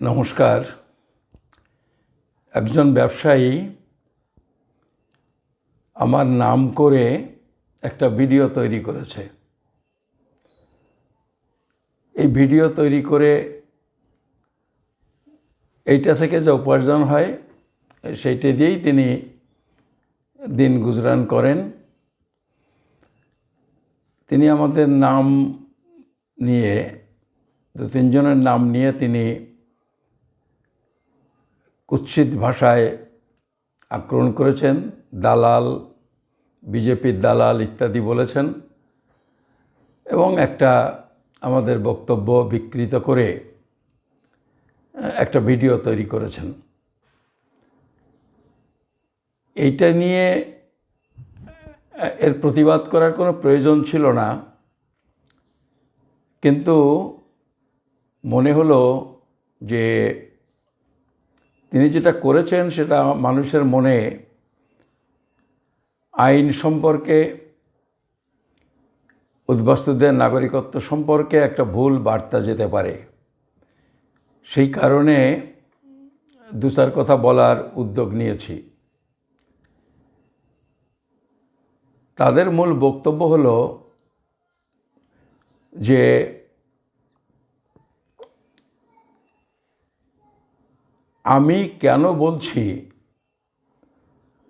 নমস্কার। একজন ব্যবসায়ী আমার নাম করে একটা ভিডিও তৈরি করেছে। এই ভিডিও তৈরি করে এইটা থেকে যে উপার্জন হয় সেইটা দিয়েই তিনি দিন গুজরান করেন। তিনি আমাদের নাম নিয়ে দু তিনজনের নাম নিয়ে তিনি কুৎসিত ভাষায় আক্রমণ করেছেন। দালাল, বিজেপির দালাল ইত্যাদি বলেছেন এবং একটা আমাদের বক্তব্য বিকৃত করে একটা ভিডিও তৈরি করেছেন। এইটা নিয়ে এর প্রতিবাদ করার কোনো প্রয়োজন ছিল না, কিন্তু মনে হলো যে তিনি যেটা করেছেন সেটা মানুষের মনে আইন সম্পর্কে, উদ্বাস্তুদের নাগরিকত্ব সম্পর্কে একটা ভুল বার্তা যেতে পারে। সেই কারণে দু চার কথা বলার উদ্যোগ নিয়েছি। তাদের মূল বক্তব্য হলো যে আমি কেন বলছি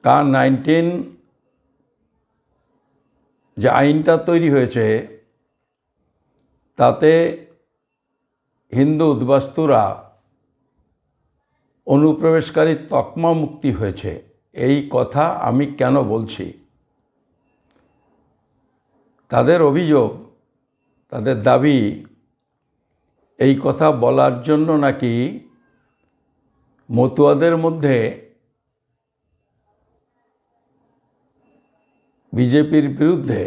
CAR-19 যে আইনটা তৈরি হয়েছে তাতে হিন্দু উদ্বাস্তুরা অনুপ্রবেশকারী তকমা মুক্তি হয়েছে, এই কথা আমি কেন বলছি। তাদের অভিযোগ, তাদের দাবি, এই কথা বলার জন্য নাকি মতুয়াদের মধ্যে বিজেপির বিরুদ্ধে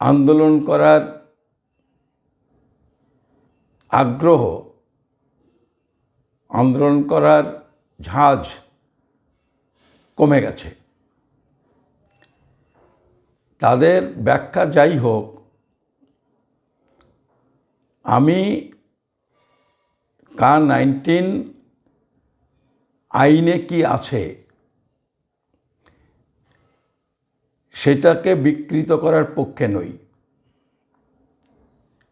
আন্দোলন করার আগ্রহ, আন্দোলন করার ঝাঁজ কমে গেছে। তাদের ব্যাখ্যা যাই হোক, আমি CAR-19 আইনে কি আছে সেটাকে বিকৃত করার পক্ষে নই।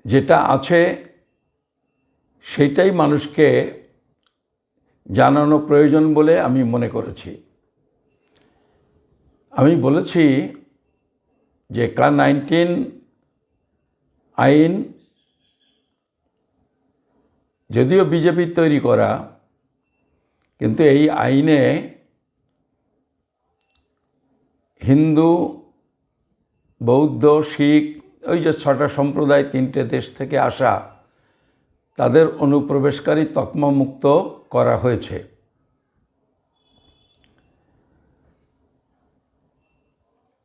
যেটা আছে সেটাই মানুষকে জানানো প্রয়োজন বলে আমি মনে করেছি। আমি বলেছি যে CAR-19 আইন যদিও বিজেপির তৈরি করা, কিন্তু এই আইনে হিন্দু, বৌদ্ধ, শিখ, ওই যে 6টা সম্প্রদায় 3টে দেশ থেকে আসা, তাদের অনুপ্রবেশকারী তকমা মুক্ত করা হয়েছে।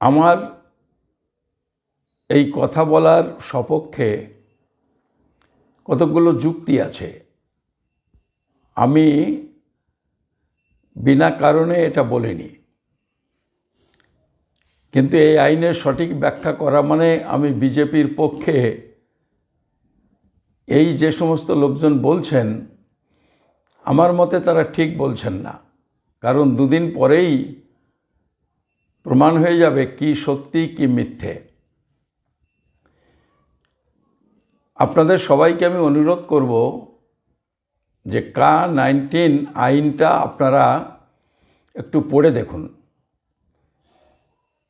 আমার এই কথা বলার সপক্ষে কতগুলো যুক্তি আছে। আমি বিনা কারণে এটা বলিনি, কিন্তু এই আইনের সঠিক ব্যাখ্যা করা মানে আমি বিজেপির পক্ষে এই যে সমস্ত লোকজন বলছেন, আমার মতে তারা ঠিক বলছেন না। কারণ দুদিন পরেই প্রমাণ হয়ে যাবে কি সত্যি কি মিথ্যে। আপনাদের সবাইকে আমি অনুরোধ করব যে CAR-19 আইনটা আপনারা একটু পড়ে দেখুন।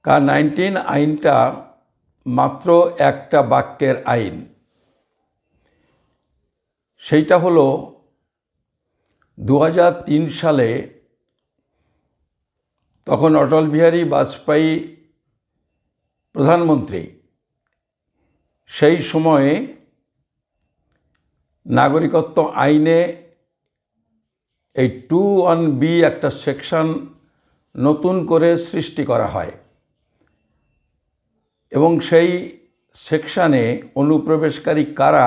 CAR-19 আইনটা মাত্র একটা বাক্যের আইন। সেইটা হলো 2003 সালে তখন অটল বিহারী বাজপেয়ী প্রধানমন্ত্রী, সেই সময়ে নাগরিকত্ব আইনে এই 21B একটা সেকশন নতুন করে সৃষ্টি করা হয় এবং সেই সেকশানে অনুপ্রবেশকারী কারা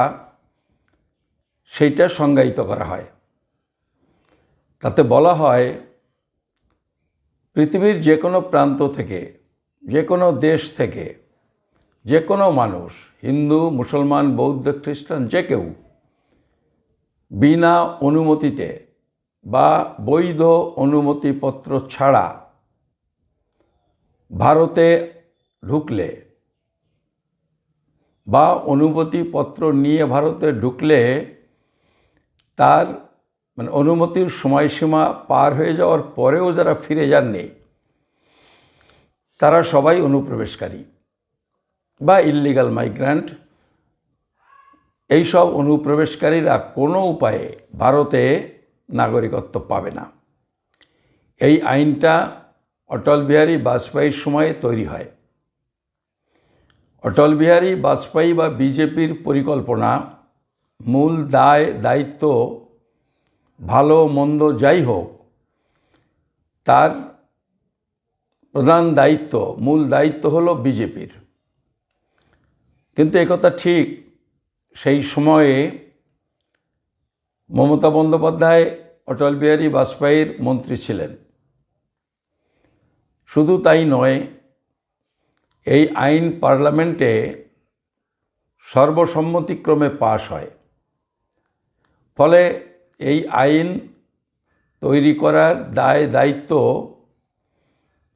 সেইটা সংজ্ঞায়িত করা হয়। তাতে বলা হয় পৃথিবীর যে কোনো প্রান্ত থেকে, যে কোনো দেশ থেকে যে কোনো মানুষ, হিন্দু, মুসলমান, বৌদ্ধ, খ্রিস্টান, যে কেউ বিনা অনুমতিতে বা বৈধ অনুমতিপত্র ছাড়া ভারতে ঢুকলে বা অনুমতিপত্র নিয়ে ভারতে ঢুকলে তার অনুমতির সময়সীমা পার হয়ে যাওয়ার পরেও যারা ফিরে যাননি তারা সবাই অনুপ্রবেশকারী বা ইল্লিগাল মাইগ্রান্ট। এইসব অনুপ্রবেশকারীরা কোনো উপায়ে ভারতে নাগরিকত্ব পাবে না। এই আইনটা অটল বিহারী বাজপেয়ীর সময়ে তৈরি হয়। অটল বিহারী বাজপেয়ী বা বিজেপির পরিকল্পনা, মূল দায়িত্ব ভালো মন্দ যাই হোক, তার প্রধান দায়িত্ব, মূল দায়িত্ব হলো বিজেপির। কিন্তু একথা ঠিক, সেই সময়ে মমতা বন্দ্যোপাধ্যায় অটল বিহারী বাজপেয়ীর মন্ত্রী ছিলেন। শুধু তাই নয়, এই আইন পার্লামেন্টে সর্বসম্মতিক্রমে পাশ হয়। ফলে এই আইন তৈরি করার দায়িত্ব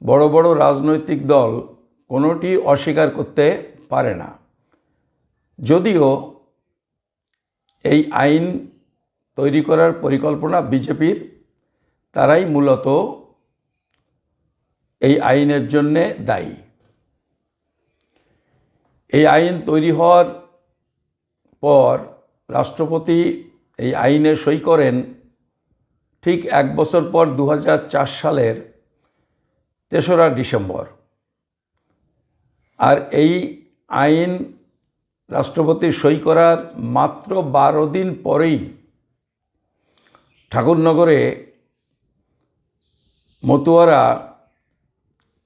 বড় বড় রাজনৈতিক দল কোনোটি অস্বীকার করতে পারে না। যদিও এই আইন তৈরি করার পরিকল্পনা বিজেপির, তারাই মূলত এই আইনের জন্যে দায়ী। এই আইন তৈরি হওয়ার পর রাষ্ট্রপতি এই আইনে সই করেন ঠিক 1 বছর পর 2004 সালের 3রা ডিসেম্বর। আর এই আইন রাষ্ট্রপতি সই করার মাত্র 12 দিন পরেই ঠাকুরনগরে মতুয়ারা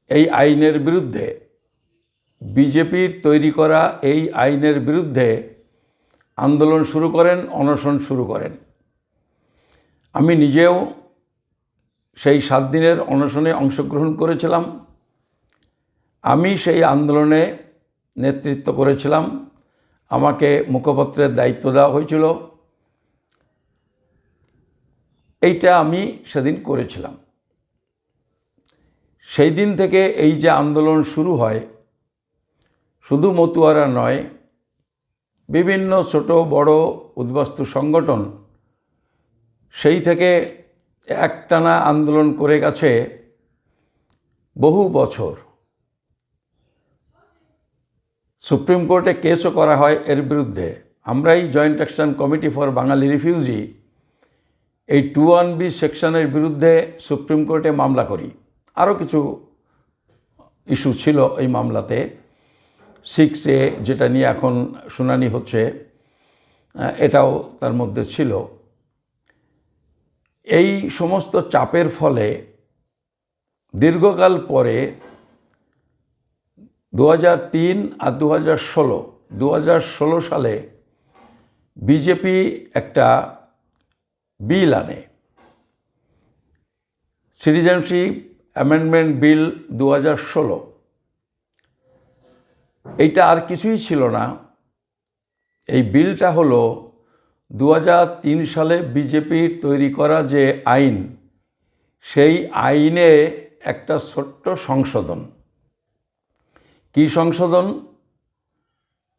এই আইনের বিরুদ্ধে, বিজেপির তৈরি করা এই আইনের বিরুদ্ধে আন্দোলন শুরু করেন, অনশন শুরু করেন। আমি নিজেও সেই 7 দিনের অনশনে অংশগ্রহণ করেছিলাম। আমি সেই আন্দোলনে নেতৃত্ব করেছিলাম। আমাকে মুখপত্রের দায়িত্ব দেওয়া হয়েছিল। এইটা আমি সেদিন করেছিলাম। সেই দিন থেকে এই যে আন্দোলন শুরু হয়, শুধু মতুয়ারা নয়, বিভিন্ন ছোট বড় উদ্বাস্তু সংগঠন সেই থেকে একটানা আন্দোলন করে গেছে বহু বছর। সুপ্রিম কোর্টে কেসও করা হয় এর বিরুদ্ধে। আমরাই joint action committee for Bangali refugee এই 21B সেকশনের বিরুদ্ধে সুপ্রিম কোর্টে মামলা করি। আরও কিছু ইস্যু ছিল এই মামলাতে। 6A যেটা নিয়ে এখন শুনানি হচ্ছে, এটাও তার মধ্যে ছিল। এই সমস্ত চাপের ফলে দীর্ঘকাল পরে 2003 আর 2016 সালে বিজেপি একটা বিল আনে, সিটিজেনশিপ অ্যামেন্ডমেন্ট বিল 2016। এইটা আর কিছুই ছিল না। এই বিলটা হলো 2003 সালে বিজেপির তৈরি করা যে আইন, সেই আইনে একটা ছোট্ট সংশোধন। কি সংশোধন?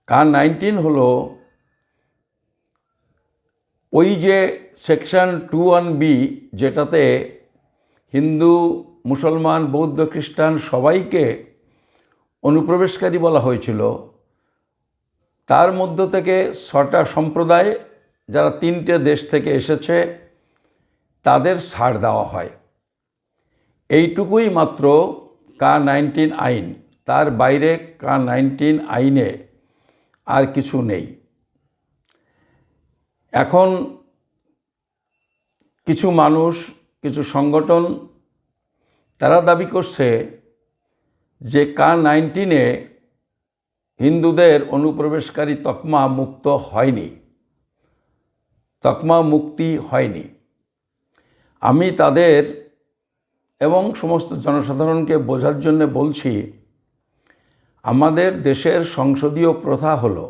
কার 19 হলো ওই যে সেকশন 21B, যেটাতে হিন্দু, মুসলমান, বৌদ্ধ, খ্রিস্টান সবাইকে অনুপ্রবেশকারী বলা হয়েছিল। তার মধ্য থেকে 6টা সম্প্রদায়, যারা 3টে দেশ থেকে এসেছে, তাদের ছাড় দেওয়া হয়। এইটুকুই মাত্র K-19 আইন। তার বাইরে K-19 আইনে আর কিছু নেই। এখন কিছু মানুষ, কিছু সংগঠন, তারা দাবি করছে যে K-19-এ হিন্দুদের অনুপ্রবেশকারী তকমা মুক্ত হয়নি, তকমা মুক্তি হয়নি। আমি তাদের এবং সমস্ত জনসাধারণকে বোঝার জন্য বলছি, আমাদের দেশের সংসদীয় প্রথা হলো,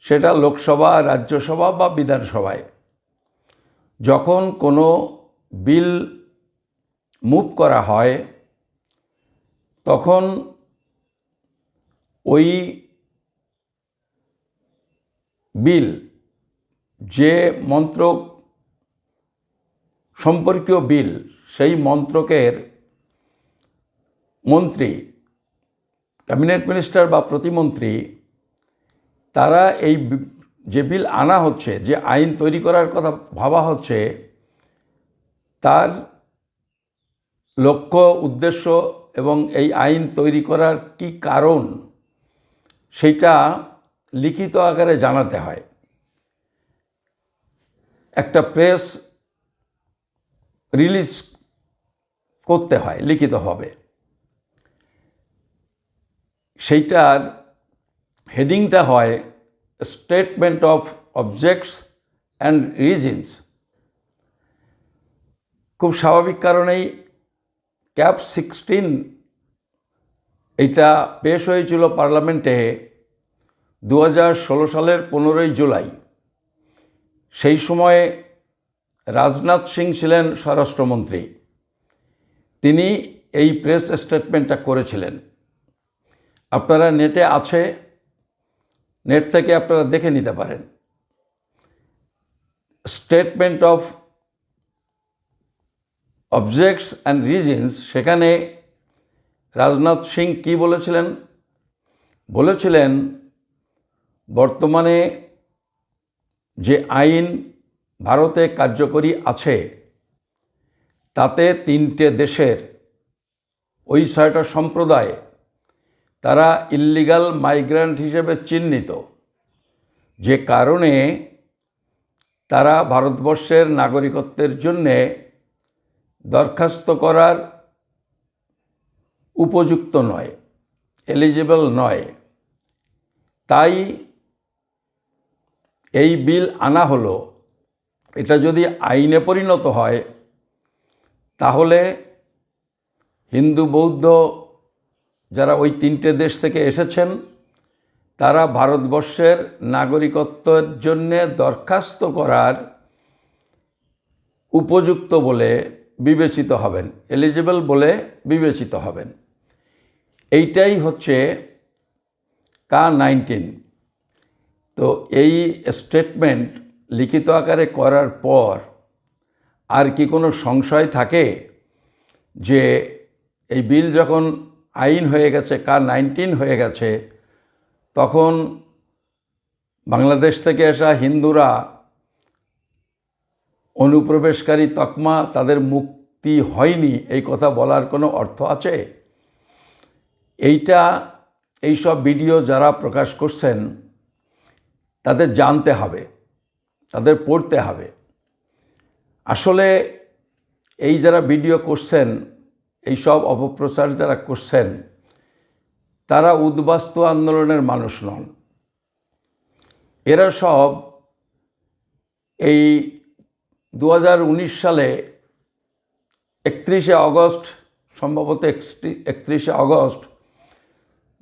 সেটা লোকসভা, রাজ্যসভা বা বিধানসভায়, যখন কোনো বিল মুভ করা হয় তখন ওই বিল যে মন্ত্রক সম্পর্কীয় বিল সেই মন্ত্রকের মন্ত্রী, ক্যাবিনেট মিনিস্টার বা প্রতিমন্ত্রী, তারা এই যে বিল আনা হচ্ছে, যে আইন তৈরি করার কথা ভাবা হচ্ছে, তার লক্ষ্য উদ্দেশ্য এবং এই আইন তৈরি করার কি কারণ সেটা লিখিত আকারে জানাতে হয়। একটা প্রেস রিলিজ করতে হয় লিখিতভাবে। সেইটার হেডিংটা হয় statement of objects and reasons. খুব স্বাভাবিক কারণেই ক্যাপ 16 এটা পেশ হয়েছিল পার্লামেন্টে 2016 সালের 15ই জুলাই। সেই সময়ে রাজনাথ সিং ছিলেন স্বরাষ্ট্রমন্ত্রী। তিনি এই প্রেস স্টেটমেন্টটা করেছিলেন। আপনারা নেটে আছে, নেট থেকে আপনারা দেখে নিতে পারেন। Statement of objects and reasons, সেখানে রাজনাথ সিং কী বলেছিলেন? বলেছিলেন বর্তমানে যে আইন ভারতে কার্যকরী আছে তাতে 3টে দেশের ওই 6টা সম্প্রদায় তারা ইল্লিগাল মাইগ্রেন্ট হিসেবে চিহ্নিত, যে কারণে তারা ভারতবর্ষের নাগরিকত্বের জন্যে দরখাস্ত করার উপযুক্ত নয়, এলিজিবল নয়। তাই এই বিল আনা হলো। এটা যদি আইনে পরিণত হয় তাহলে হিন্দু বৌদ্ধ যারা ওই 3টে দেশ থেকে এসেছেন তারা ভারতবর্ষের নাগরিকত্বের জন্যে দরখাস্ত করার উপযুক্ত বলে বিবেচিত হবেন, এলিজিবল বলে বিবেচিত হবেন। এইটাই হচ্ছে K-19। তো এই স্টেটমেন্ট লিখিত আকারে করার পর আর কি কোনো সংশয় থাকে যে এই বিল যখন আইন হয়ে গেছে, K-19 হয়ে গেছে, তখন বাংলাদেশ থেকে আসা হিন্দুরা অনুপ্রবেশকারী তকমা তাদের মুক্তি হয়নি, এই কথা বলার কোনো অর্থ আছে? এইসব ভিডিও যারা প্রকাশ করছেন তাদের জানতে হবে, তাদের পড়তে হবে। আসলে এই যারা ভিডিও করছেন, এই সব অপপ্রচার যারা করছেন, তারা উদ্বাস্তু আন্দোলনের মানুষ নন। এরা সব এই 2019 সালে 31শে আগস্ট, সম্ভবত 31শে আগস্ট,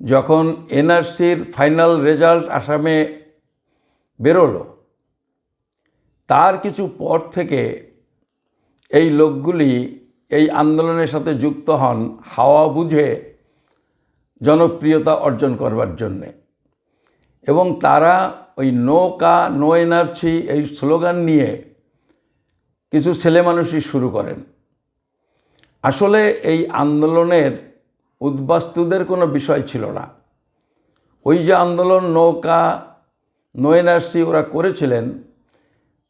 যখন এনআরসির ফাইনাল রেজাল্ট আসামে বেরোলো, তার কিছু পর থেকে এই লোকগুলি এই আন্দোলনের সাথে যুক্ত হন হাওয়া বুঝে জনপ্রিয়তা অর্জন করবার জন্যে। এবং তারা ওই নো এনআরসি এই স্লোগান নিয়ে কিছু ছেলে মানুষই শুরু করেন। আসলে এই আন্দোলনের উদ্বাস্তুদের কোনো বিষয় ছিল না। ওই যে আন্দোলন নো এনআরসি ওরা করেছিলেন,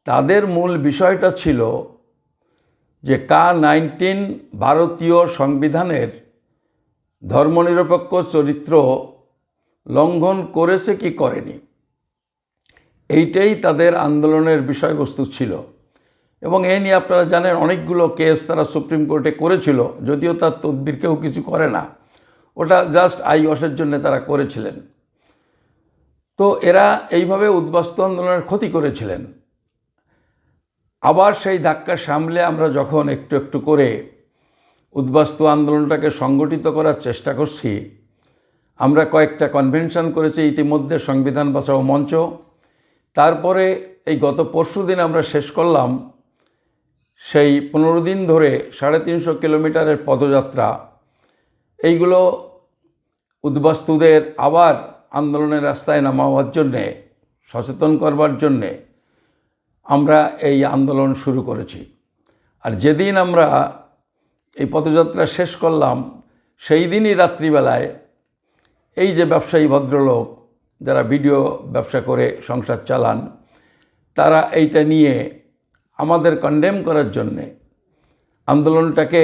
তাদের মূল বিষয়টা ছিল যে K-19 ভারতীয় সংবিধানের ধর্মনিরপেক্ষ চরিত্র লঙ্ঘন করেছে কি করেনি, এইটাই তাদের আন্দোলনের বিষয়বস্তু ছিল। এবং এই নিয়ে আপনারা জানেন অনেকগুলো কেস তারা সুপ্রিম কোর্টে করেছিল, যদিও তার তদবির কেউ কিছু করে না, ওটা জাস্ট আই ওয়াশের জন্য তারা করেছিলেন। তো এরা এইভাবে উদ্বাস্তু আন্দোলনের ক্ষতি করেছিলেন। আবার সেই ধাক্কা সামলে আমরা যখন একটু একটু করে উদ্বাস্তু আন্দোলনটাকে সংগঠিত করার চেষ্টা করছি, আমরা কয়েকটা কনভেনশন করেছি ইতিমধ্যে, সংবিধান বাঁচাও মঞ্চ। তারপরে এই গত পরশুদিন আমরা শেষ করলাম সেই 15 দিন ধরে 350 কিলোমিটারের পদযাত্রা, এইগুলো উদ্বাস্তুদের আবার আন্দোলনের রাস্তায় নামাবার জন্যে, সচেতন করবার জন্যে আমরা এই আন্দোলন শুরু করেছি। আর যেদিন আমরা এই পদযাত্রা শেষ করলাম, সেই দিনই রাত্রিবেলায় এই যে ব্যবসায়ী ভদ্রলোক যারা ভিডিও ব্যবসা করে সংসার চালান, তারা এইটা নিয়ে আমাদের কন্ডেম করার জন্যে, আন্দোলনটাকে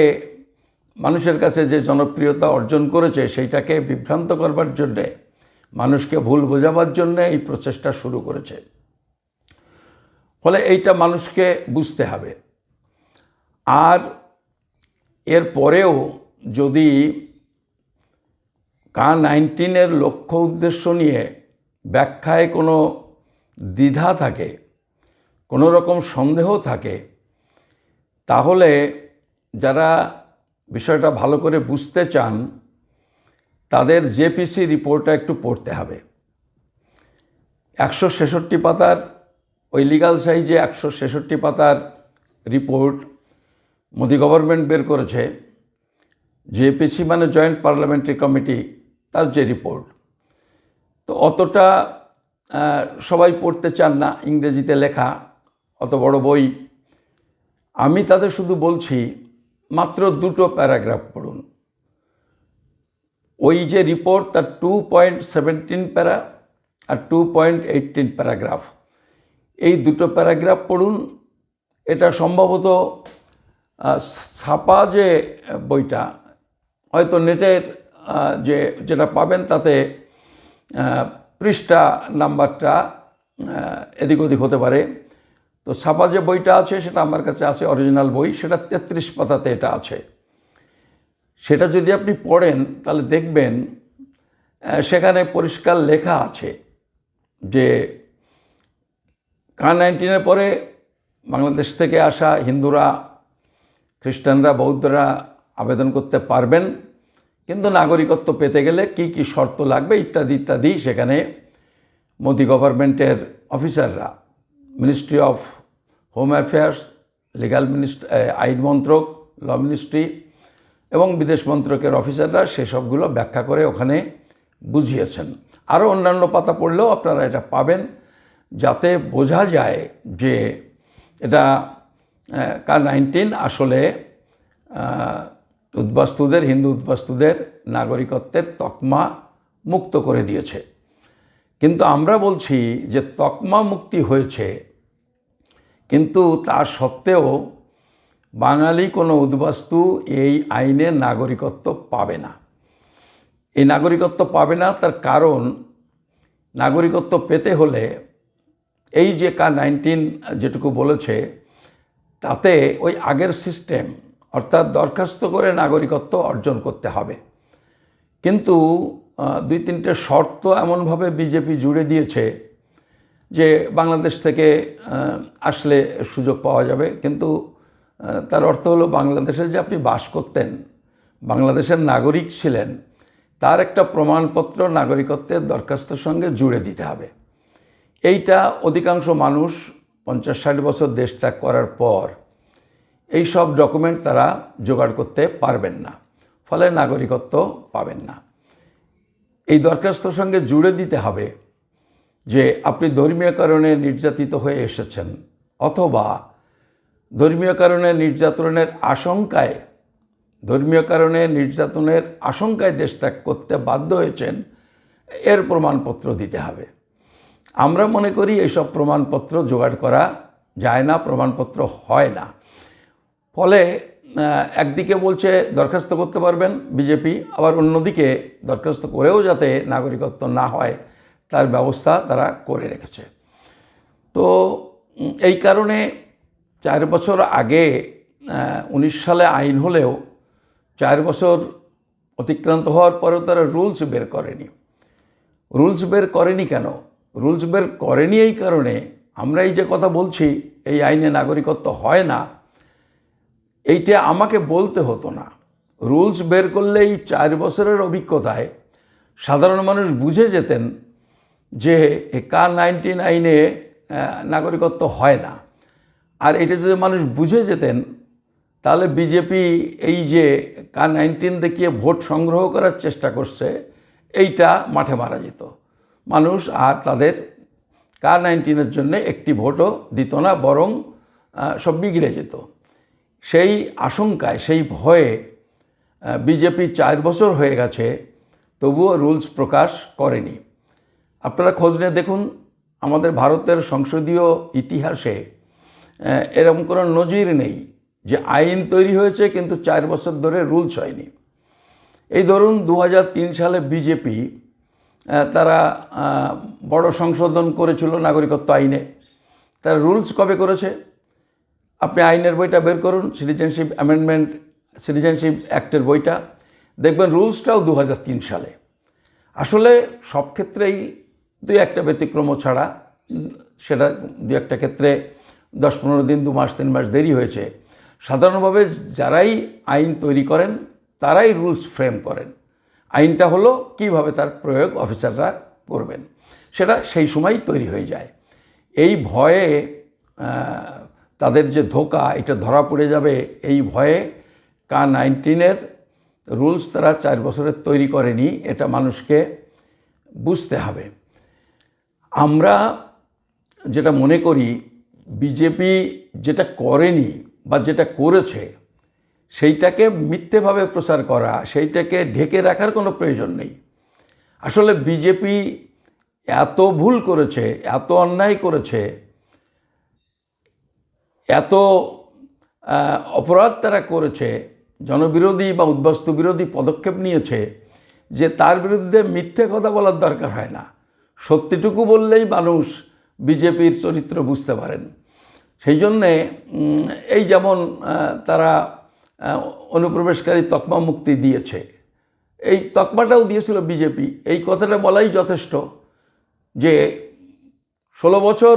মানুষের কাছে যে জনপ্রিয়তা অর্জন করেছে সেইটাকে বিভ্রান্ত করবার জন্যে, মানুষকে ভুল বোঝাবার জন্যে এই প্রচেষ্টা শুরু করেছে। ফলে এইটা মানুষকে বুঝতে হবে। আর এর পরেও যদি COVID-19 লক্ষ্য উদ্দেশ্য নিয়ে ব্যাখ্যায় কোনো দ্বিধা থাকে, কোনো রকম সন্দেহ থাকে, তাহলে যারা বিষয়টা ভালো করে বুঝতে চান তাদের জেপিসি রিপোর্টটা একটু পড়তে হবে। 166 পাতার, ওই লিগাল সাইজে 166 পাতার রিপোর্ট মোদি গভর্নমেন্ট বের করেছে। জেপিসি মানে জয়েন্ট পার্লামেন্টারি কমিটি, তার যে রিপোর্ট, তো অতটা সবাই পড়তে চান না, ইংরেজিতে লেখা, অত বড় বই। আমি তাদের শুধু বলছি মাত্র 2টো প্যারাগ্রাফ পড়ুন। ওই যে রিপোর্ট তার 2.17 প্যারা আর 2.18 প্যারাগ্রাফ, এই 2টো প্যারাগ্রাফ পড়ুন। এটা সম্ভবত ছাপা যে বইটা, হয়তো নেটের যেটা পাবেন তাতে পৃষ্ঠা নাম্বারটা এদিক ওদিক হতে পারে। তো ছাপা যে বইটা আছে সেটা আমার কাছে আছে, অরিজিনাল বই, সেটা 33 পাতাতে এটা আছে। সেটা যদি আপনি পড়েন তাহলে দেখবেন সেখানে পরিষ্কার লেখা আছে যে COVID-19 পরে বাংলাদেশ থেকে আসা হিন্দুরা, খ্রিস্টানরা, বৌদ্ধরা আবেদন করতে পারবেন, কিন্তু নাগরিকত্ব পেতে গেলে কি কি শর্ত লাগবে ইত্যাদি ইত্যাদি সেখানে মোদি গভর্নমেন্টের অফিসাররা, ministry of home affairs, legal ministry, আইন মন্ত্রক, ল মিনিস্ট্রি এবং বিদেশ মন্ত্রকের অফিসাররা সেসবগুলো ব্যাখ্যা করে ওখানে বুঝিয়েছেন। আরও অন্যান্য পাতা পড়লেও আপনারা এটা পাবেন, যাতে বোঝা যায় যে এটা COVID-19 আসলে উদ্বাস্তুদের, হিন্দু উদ্বাস্তুদের নাগরিকত্বের তকমা মুক্ত করে দিয়েছে। কিন্তু আমরা বলছি যে তকমা মুক্তি হয়েছে, কিন্তু তা সত্ত্বেও বাঙালি কোনো উদ্বাস্তু এই আইনে নাগরিকত্ব পাবে না। এই নাগরিকত্ব পাবে না, তার কারণ নাগরিকত্ব পেতে হলে এই যে COVID-19 যেটুকু বলেছে তাতে ওই আগের সিস্টেম, অর্থাৎ দরখাস্ত করে নাগরিকত্ব অর্জন করতে হবে। কিন্তু 2-3টে শর্ত এমনভাবে বিজেপি জুড়ে দিয়েছে যে বাংলাদেশ থেকে আসলে সুযোগ পাওয়া যাবে, কিন্তু তার অর্থ হলো বাংলাদেশে যে আপনি বাস করতেন, বাংলাদেশের নাগরিক ছিলেন, তার একটা প্রমাণপত্র নাগরিকত্বের দরখাস্তের সঙ্গে জুড়ে দিতে হবে। এইটা অধিকাংশ মানুষ 50-60 বছর দেশ ত্যাগ করার পর এই সব ডকুমেন্ট তারা জোগাড় করতে পারবেন না, ফলে নাগরিকত্ব পাবেন না। এই দরখাস্তের সঙ্গে জুড়ে দিতে হবে যে আপনি ধর্মীয় কারণে নির্যাতিত হয়ে এসেছেন, অথবা ধর্মীয় কারণে নির্যাতনের আশঙ্কায় দেশ ত্যাগ করতে বাধ্য হয়েছেন, এর প্রমাণপত্র দিতে হবে। আমরা মনে করি এইসব প্রমাণপত্র জোগাড় করা যায় না, প্রমাণপত্র হয় না। ফলে একদিকে বলছে দরখাস্ত করতে পারবেন বিজেপি, আবার অন্যদিকে দরখাস্ত করেও যাতে নাগরিকত্ব না হয় তার ব্যবস্থা তারা করে রেখেছে। তো এই কারণে 4 বছর আগে 19 সালে আইন হলেও 4 বছর অতিক্রান্ত হওয়ার পরেও তারা রুলস বের করেনি। কেন? রুলস বের করেনি এই কারণে, আমরা এই যে কথা বলছি এই আইনে নাগরিকত্ব হয় না, এইটা আমাকে বলতে হতো না। রুলস বের করলে এই 4 বছরের অভিজ্ঞতায় সাধারণ মানুষ বুঝে যেতেন যে COVID-19 আইনে নাগরিকত্ব হয় না। আর এটা যদি মানুষ বুঝে যেতেন তাহলে বিজেপি এই যে K-19 দেখিয়ে ভোট সংগ্রহ করার চেষ্টা করছে এইটা মাঠে মারা যেত, মানুষ আর তাদের K-19-এর জন্য একটি ভোটও দিত না, বরং সব বিগড়ে যেত। সেই আশঙ্কায়, সেই ভয়ে বিজেপি 4 বছর হয়ে গেছে তবুও রুলস প্রকাশ করেনি। আপনারা খোঁজ নিয়ে দেখুন, আমাদের ভারতের সংসদীয় ইতিহাসে এরকম কোনো নজির নেই যে আইন তৈরি হয়েছে কিন্তু 4 বছর ধরে রুলস হয়নি। এই ধরুন 2003 সালে বিজেপি তারা বড় সংশোধন করেছিল নাগরিকত্ব আইনে। তারা রুলস কবে করেছে? আপনি আইনের বইটা বের করুন, সিটিজেনশিপ অ্যাক্টের বইটা, দেখবেন রুলসটাও 2003 সালে। আসলে সব ক্ষেত্রেই 2-1টা ব্যতিক্রম ছাড়া, সেটা 2-1টা ক্ষেত্রে 10-15 দিন, 2 মাস 3 মাস দেরি হয়েছে। সাধারণভাবে যারাই আইন তৈরি করেন তারাই রুলস ফ্রেম করেন। আইনটা হলো কিভাবে তার প্রয়োগ অফিসাররা করবেন, সেটা সেই সময়ই তৈরি হয়ে যায়। এই ভয়ে তাদের যে ধোঁকা, এটা ধরা পড়ে যাবে, এই ভয়ে K-19-এর রুলস তারা 4 বছরের তৈরি করেনি, এটা মানুষকে বুঝতে হবে। আমরা যেটা মনে করি, বিজেপি যেটা করেনি বা যেটা করেছে সেইটাকে মিথ্যেভাবে প্রচার করা, সেইটাকে ঢেকে রাখার কোনো প্রয়োজন নেই। আসলে বিজেপি এত ভুল করেছে, এত অন্যায় করেছে, এত অপরাধ তারা করেছে, জনবিরোধী বা উদ্বাস্তু বিরোধী পদক্ষেপ নিয়েছে যে তার বিরুদ্ধে মিথ্যে কথা বলার দরকার হয় না। সত্যিটুকু বললেই মানুষ বিজেপির চরিত্র বুঝতে পারেন। সেই জন্যে এই যেমন তারা অনুপ্রবেশকারী তকমা মুক্তি দিয়েছে, এই তকমাটাও দিয়েছিল বিজেপি। এই কথাটা বলাই যথেষ্ট যে 16 বছর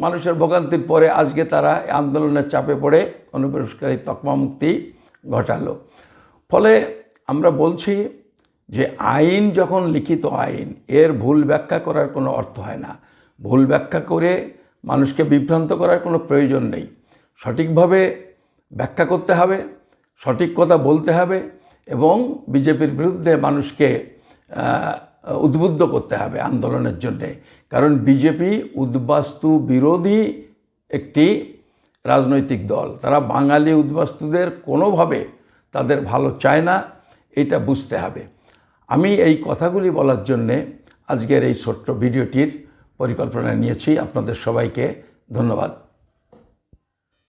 মানুষের ভোগান্তির পরে আজকে তারা আন্দোলনের চাপে পড়ে অনুপ্রবেশকারী তকমা মুক্তি ঘটালো। ফলে আমরা বলছি যে আইন যখন লিখিত আইন, এর ভুল ব্যাখ্যা করার কোনো অর্থ হয় না। ভুল ব্যাখ্যা করে মানুষকে বিভ্রান্ত করার কোনো প্রয়োজন নেই। সঠিকভাবে ব্যাখ্যা করতে হবে, সঠিক কথা বলতে হবে এবং বিজেপির বিরুদ্ধে মানুষকে উদ্বুদ্ধ করতে হবে আন্দোলনের জন্যে। কারণ বিজেপি উদ্বাস্তু বিরোধী একটি রাজনৈতিক দল। তারা বাঙালি উদ্বাস্তুদের কোনোভাবে তাদের ভালো চায় না, এটা বুঝতে হবে। আমি এই কথাগুলি বলার জন্যে আজকের এই ছোট্ট ভিডিওটির পরিকল্পনা নিয়েছি। আপনাদের সবাইকে ধন্যবাদ।